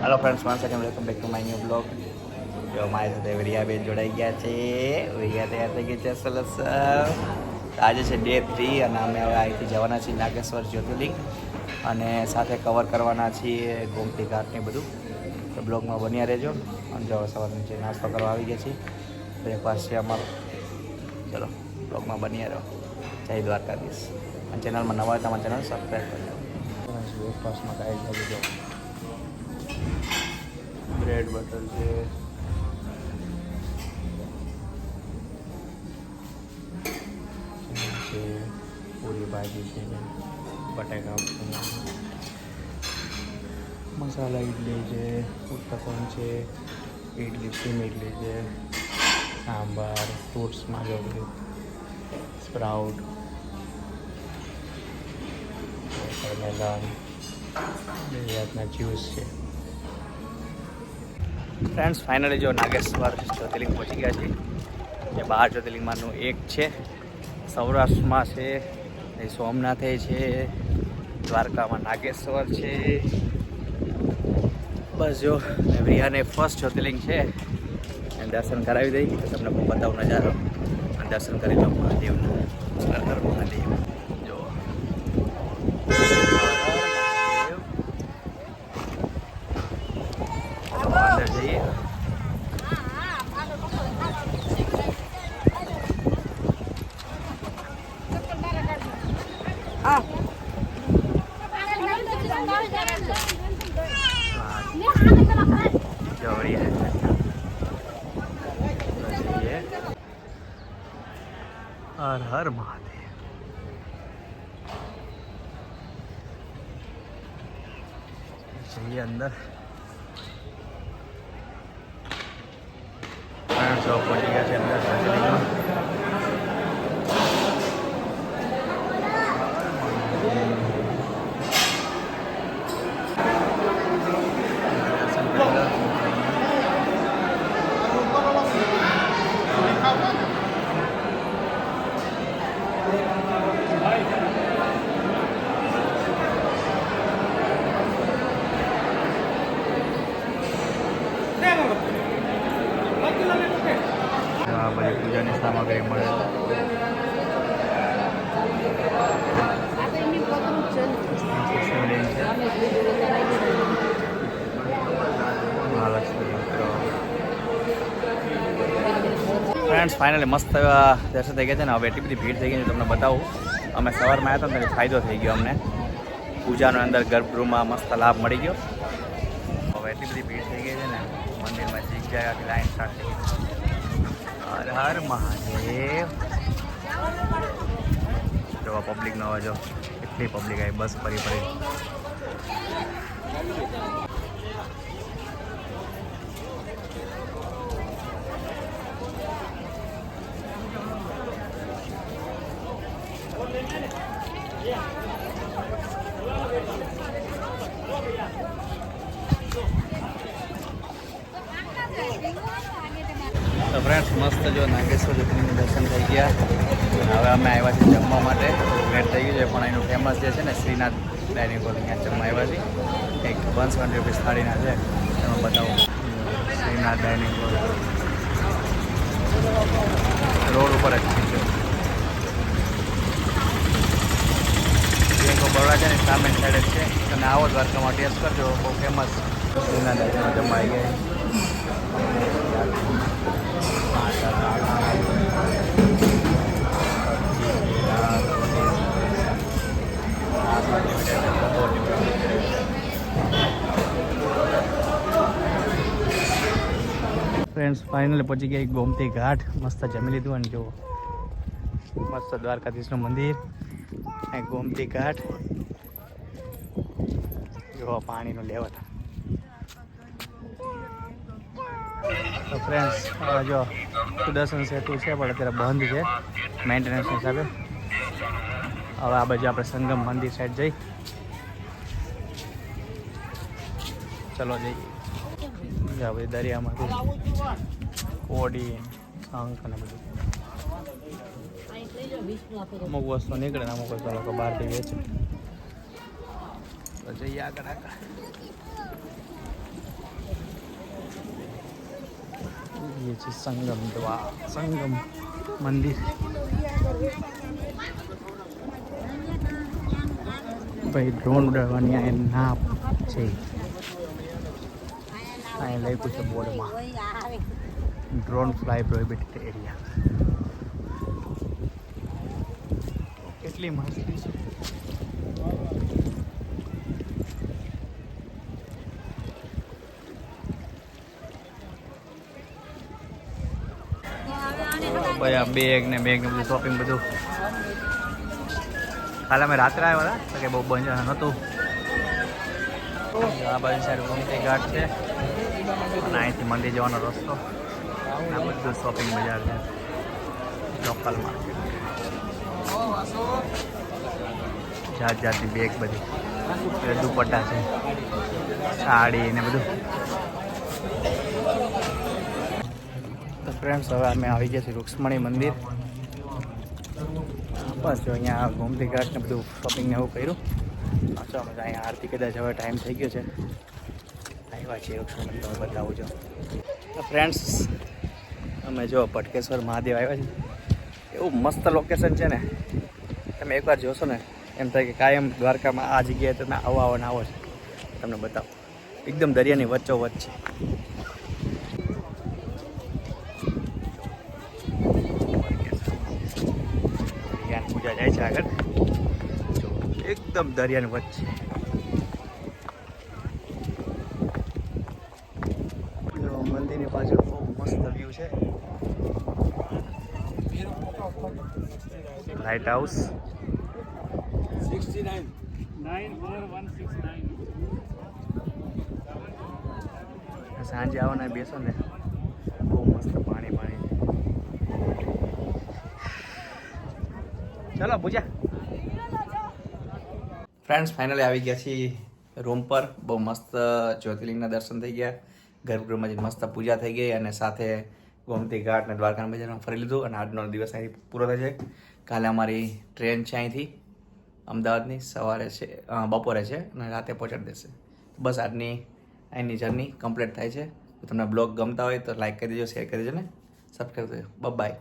Hello friends, once again welcome back to my new blog. जो हमारे साथ વિરિયાબેન જોડાઈ ગયા છે, વિરિયા તૈયાર થઈ ગઈ છે સરસ। આજે છે ડે 3 અને અમે હવે અહીંથી જવાના છીએ નાગેશ્વર જ્યોતિર્લિંગ અને સાથે કવર કરવાના છીએ ગોમતી ઘાટ ને બધું। તો બ્લોગમાં બન્યા રહેજો। અને જો સવારે નીચે નાસ્તો કરવા આવી ગયા છીએ, બ્રેકફાસ્ટ છે અમારો। ચલો બ્લોગમાં બન્યા રહો। જય દ્વારકાધીશ। અને ચેનલમાં નવા હોય તો અમારી ચેનલ સબસ્ક્રાઈબ કરજો। બ્રેકફાસ્ટમાં કાંઈ જ જો ब्रेड बटर છે, પૂરી ભાજી છે, બટાકા મસાલા ઇડલી છે, ઉત્તપમ છે, ઇડલી સ્ટીમ ઇડલી છે, સાંભાર, ફ્રૂટ્સમાં જો સ્પ્રાઉટ, વોટરમેલન, બે જાતના જ્યુસ છે। ફ્રેન્ડ્સ ફાઇનલી જો નાગેશ્વર જ્યોતિર્લિંગ પહોંચી ગયા છે। એ 12 જ્યોતિર્લિંગમાંનું એક છે। સૌરાષ્ટ્રમાં છે, એ સોમનાથે છે, દ્વારકામાં નાગેશ્વર છે। બસ જો વિહાને ફર્સ્ટ જ્યોતિર્લિંગ છે, એને દર્શન કરાવી દઈ તો તમને હું બતાવું નજારો। અને દર્શન કરી લો મહાદેવના। હર હર મહાદેવ। જો અંદર જઈએ। हर हर महादेव। चाहिए अंदर पहुंच गया है अंदर। બધી પૂજાની સામગ્રી મળે। ફ્રેન્ડ્સ ફાઇનલી મસ્ત દર્શન થઈ ગયા છે ને। હવે એટલી બધી ભીડ થઈ ગઈ છે તમને બતાવું। અમે સવારમાં આવ્યા હતા ને ફાયદો થઈ ગયો અમને। પૂજાનો અંદર ગર્ભગૃહમાં મસ્ત લાભ મળી ગયો। હવે એટલી બધી ભીડ થઈ ગઈ છે ને, મંદિરમાં જગ્યાએ આખી લાઈન સ્ટાર્ટ થઈ ગઈ। હર હર મહાદેવ। જો પબ્લિક નો જો કેટલી પબ્લિક આવી, બસ ફરી ફરી। તો ફ્રેન્ડ્સ મસ્ત જો નાગેશ્વર જ્યોતિર્લિંગનું દર્શન થઈ ગયા। હવે અમે આવ્યા છીએ જમવા માટે। લેટ થઈ ગયું છે પણ એનું ફેમસ જે છે ને શ્રીનાથ ડાઇનિંગ હોલ, ત્યાં જમવા આવ્યા છીએ। એક 120 રૂપીસ થાળીના છે, એમાં બતાવું। શ્રીનાથ ડાઇનિંગ હોલ રોડ ઉપર જ છે। બેંક ઓફ બરોડા છે ને સામે સાઈડ જ છે। તમે આવો દ્વારકામાં ટેસ્ટ કરજો, બહુ ફેમસ શ્રીનાથ ડાઇનિંગમાં જમવા આવી ગયા। ફ્રેન્ડ્સ ફાઇનલી પહોંચી ગયા ગોમતી ઘાટ. મસ્ત જમી લીધું અને જો મસ્ત દ્વારકાધીશનું મંદિર અને ગોમતી ઘાટ. જો પાણીનું લેવલ. તો ફ્રેન્ડ્સ જો સુદર્શન સેતુ છે પણ અત્યારે બંધ છે મેન્ટેનન્સ હિસાબે. હવે આ બાજુ આપણે સંગમ મંદિર સાઈડ જઈ. ચલો જઈએ. બધી દરિયામાંથી કોડી શંખ અને બધું અમુક વસ્તુ નીકળે ને અમુક વસ્તુ લોકો બહારથી વેચે. તો જઈએ આગળ આગળ. ये છે સંગમ દ્વાર, સંગમ મંદિર. ભાઈ ડ્રોન ઉડાડવાની આ ના છે. અહીં લખ્યું છે બોર્ડમાં ડ્રોન ફ્લાય પ્રોહિબિટેડ એરિયા. કેટલી મસ્તી છે. ભાઈ આ બેગ ને બધું શોપિંગ બધું. કાલે અમે રાત્રે આવ્યા હતા તો કે બહુ બંધ નહોતું. આ બાજુ સાઈડ ગોમતી ઘાટ છે અને અહીંથી મંદિર જવાનો રસ્તો. આ બધું શોપિંગ બજાર છે લોકલ માર્કેટ. જાત જાતની બેગ બધી દુપટ્ટા છે સાડી ને બધું. તો ફ્રેન્ડ્સ હવે અમે આવી ગયા છીએ રૂક્ષ્મણી મંદિર. બસ જો અહીંયા ગોમતી ઘાટ ને બધું શોપિંગ ને એવું કર્યું. અચ્છા અમે અહીંયા આરતી કદાચ હવે ટાઈમ થઈ ગયો છે. આવ્યા છીએ રૂક્ષ્મણી મંદિર બતાવું છો. તો ફ્રેન્ડ્સ અમે જો ભટકેશ્વર મહાદેવ આવ્યા છીએ. એવું મસ્ત લોકેશન છે ને, તમે એકવાર જોશો ને એમ થાય કે કાયમ દ્વારકામાં આ જગ્યાએ તમે આવો ને આવો છો. તમને બતાવો એકદમ દરિયાની વચ્ચોવચ્ચ છે. પૂજા જાય છે આગળ જો એકદમ દરિયાની વચ્ચે. મંદિરની પાછળ બહુ મસ્ત વ્યૂ છે. લાઇટ હાઉસ 69 સાંજે આવો ને બેસો ને બહુ મસ્ત પાણી. ચલો પૂજા. ફ્રેન્ડ્સ ફાઇનલી આવી ગયા છીએ રૂમ પર. બહુ મસ્ત જ્યોતિર્લિંગના દર્શન થઈ ગયા. ગર્ભગૃહમાં જે મસ્ત પૂજા થઈ ગઈ અને સાથે ગોમતી ઘાટ અને દ્વારકાના બજારમાં ફરી લીધું. અને આજનો દિવસ અહીં પૂરો થાય છે. કાલે અમારી ટ્રેન છે અહીંથી અમદાવાદની. સવારે છે બપોરે છે અને રાતે પહોંચાડી દેશે. બસ આજની અહીંની જર્ની કમ્પ્લીટ થાય છે. તો તમને બ્લોગ ગમતા હોય તો લાઈક કરી દેજો, શેર કરી દેજો ને સબસ્ક્રાઈબ કરજો. બાય.